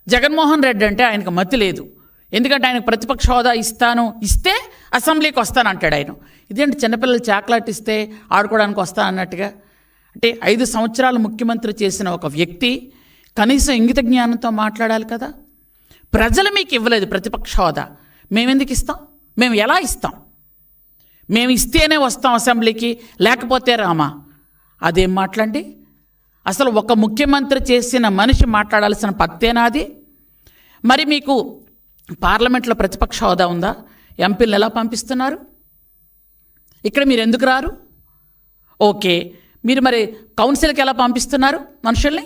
జగన్మోహన్ రెడ్డి అంటే ఆయనకు మతి లేదు. ఎందుకంటే ఆయనకు ప్రతిపక్ష హోదా ఇస్తే అసెంబ్లీకి వస్తానంటాడు ఆయన. ఇదేంటి చిన్నపిల్లలు చాక్లెట్ ఇస్తే ఆడుకోవడానికి వస్తా అన్నట్టుగా? అంటే 5 సంవత్సరాలు ముఖ్యమంత్రి చేసిన ఒక వ్యక్తి కనీసం ఇంగిత జ్ఞానంతో మాట్లాడాలి కదా. ప్రజలు మీకు ఇవ్వలేదు ప్రతిపక్ష హోదా, మేమెందుకు ఇస్తాం? మేము ఎలా ఇస్తాం? మేము ఇస్తేనే వస్తాం అసెంబ్లీకి, లేకపోతే రామా? అదేం మాట్లాడండి? అసలు ఒక ముఖ్యమంత్రి చేసిన మనిషి మాట్లాడాల్సిన పత్తేనాది? మరి మీకు పార్లమెంట్లో ప్రతిపక్ష హోదా ఉందా? ఎంపీలను ఎలా పంపిస్తున్నారు? ఇక్కడ మీరు ఎందుకు రారు? ఓకే, మీరు మరి కౌన్సిల్కి ఎలా పంపిస్తున్నారు మనుషుల్ని?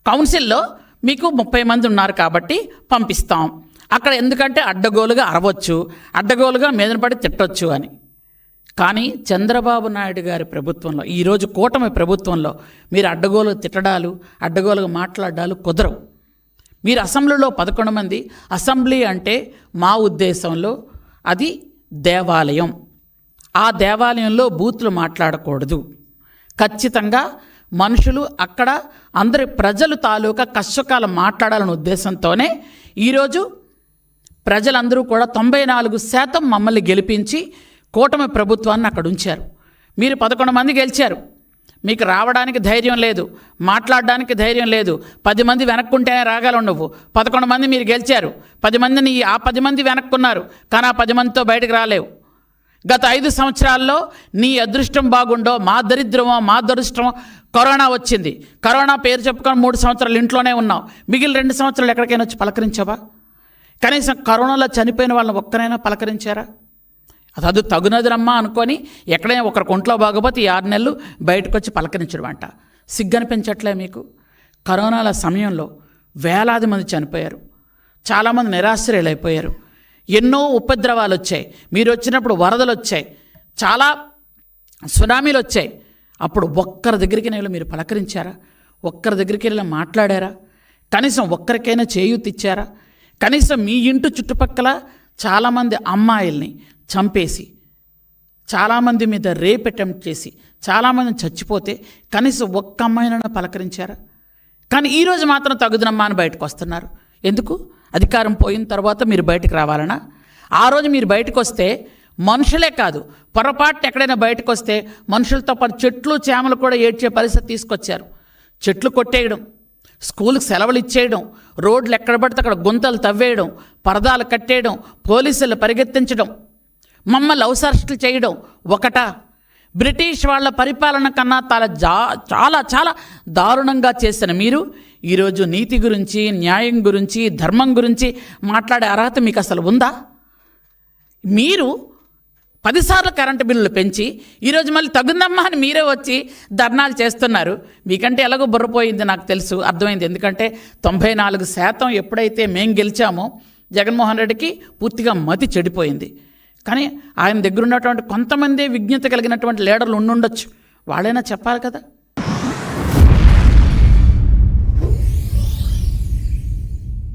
కౌన్సిల్లో మీకు 30 మంది ఉన్నారు కాబట్టి పంపిస్తాం. అక్కడ ఎందుకంటే అడ్డగోలుగా అరవచ్చు, అడ్డగోలుగా మీదన పడి తిట్టొచ్చు అని. కానీ చంద్రబాబు నాయుడు గారి ప్రభుత్వంలో, ఈరోజు కూటమి ప్రభుత్వంలో మీరు అడ్డగోలు తిట్టడాలు, అడ్డగోలుగా మాట్లాడాలు కుదరవు. మీరు అసెంబ్లీలో 11 మంది. అసెంబ్లీ అంటే మా ఉద్దేశంలో అది దేవాలయం. ఆ దేవాలయంలో బూతులు మాట్లాడకూడదు. ఖచ్చితంగా మనుషులు అక్కడ అందరి ప్రజలు తాలూకా కష్టకాలం మాట్లాడాలనే ఉద్దేశంతోనే ఈరోజు ప్రజలందరూ కూడా 94% మమ్మల్ని గెలిపించి కూటమి ప్రభుత్వాన్ని అక్కడ ఉంచారు. మీరు 11 మంది గెలిచారు. మీకు రావడానికి ధైర్యం లేదు, మాట్లాడడానికి ధైర్యం లేదు. 10 మంది వెనక్కుంటేనే రాగలవు నువ్వు. 11 మంది మీరు గెలిచారు, 10 మందిని ఆ 10 మంది వెనక్కున్నారు, కానీ ఆ 10 మందితో బయటకు రాలేవు. గత 5 సంవత్సరాల్లో నీ అదృష్టం బాగుండో మా దరిద్రమో మా దురదృష్టమో కరోనా వచ్చింది. కరోనా పేరు చెప్పుకొని 3 సంవత్సరాలు ఇంట్లోనే ఉన్నావు. మిగిలిన 2 సంవత్సరాలు ఎక్కడికైనా వచ్చి పలకరించావా? కనీసం కరోనాలో చనిపోయిన వాళ్ళని ఒక్కరైనా పలకరించారా? అది తగునదిరమ్మా అనుకొని ఎక్కడైనా ఒకరికి ఒంట్లో బాగోపోతే 6 నెలలు బయటకు వచ్చి పలకరించడం అంట. సిగ్గనిపించట్లే మీకు? కరోనాల సమయంలో వేలాది మంది చనిపోయారు, చాలామంది నిరాశ్రయులైపోయారు, ఎన్నో ఉపద్రవాలు వచ్చాయి. మీరు వచ్చినప్పుడు వరదలు వచ్చాయి, చాలా సునామీలు వచ్చాయి. అప్పుడు ఒక్కరి దగ్గరికి వెళ్ళి మీరు పలకరించారా? ఒక్కరి దగ్గరికి వెళ్ళి మాట్లాడారా? కనీసం ఒక్కరికైనా చేయూతిచ్చారా? కనీసం మీ ఇంటి చుట్టుపక్కల చాలామంది అమ్మాయిల్ని చంపేసి, చాలామంది మీద రేప్ అటెంప్ట్ చేసి చాలామంది చచ్చిపోతే కనీసం ఒక్క అమ్మాయినైనా పలకరించారా? కానీ ఈరోజు మాత్రం తగుదనమ్మా అని బయటకు వస్తున్నారు. ఎందుకు? అధికారం పోయిన తర్వాత మీరు బయటకు రావాలనా? ఆ రోజు మీరు బయటకు వస్తే మనుషులే కాదు, పొరపాటు ఎక్కడైనా బయటకు వస్తే మనుషులతో పాటు చెట్లు చేమలు కూడా ఏడ్చే పరిస్థితి తీసుకొచ్చారు. చెట్లు కొట్టేయడం, స్కూల్కి సెలవులు ఇచ్చేయడం, రోడ్లు ఎక్కడ పడితే అక్కడ గుంతలు తవ్వేయడం, పరదాలు కట్టేయడం, పోలీసులు పరిగెత్తించడం, మమ్మల్ని అవసరస్టులు చేయడం ఒకటా? బ్రిటిష్ వాళ్ళ పరిపాలన కన్నా చాలా చాలా దారుణంగా చేసిన మీరు ఈరోజు నీతి గురించి, న్యాయం గురించి, ధర్మం గురించి మాట్లాడే అర్హత మీకు అసలు ఉందా? మీరు 10 సార్లు కరెంటు బిల్లులు పెంచి ఈరోజు మళ్ళీ తగుందమ్మా అని మీరే వచ్చి ధర్నాలు చేస్తున్నారు. మీకంటే ఎలాగో బుర్రపోయింది నాకు తెలుసు, అర్థమైంది. ఎందుకంటే 94% ఎప్పుడైతే మేం గెలిచామో జగన్మోహన్ రెడ్డికి పూర్తిగా మతి చెడిపోయింది. కానీ ఆయన దగ్గర ఉన్నటువంటి కొంతమంది విజ్ఞత కలిగినటువంటి లీడర్లు ఉండుండొచ్చు, వాళ్ళైనా చెప్పాలి కదా.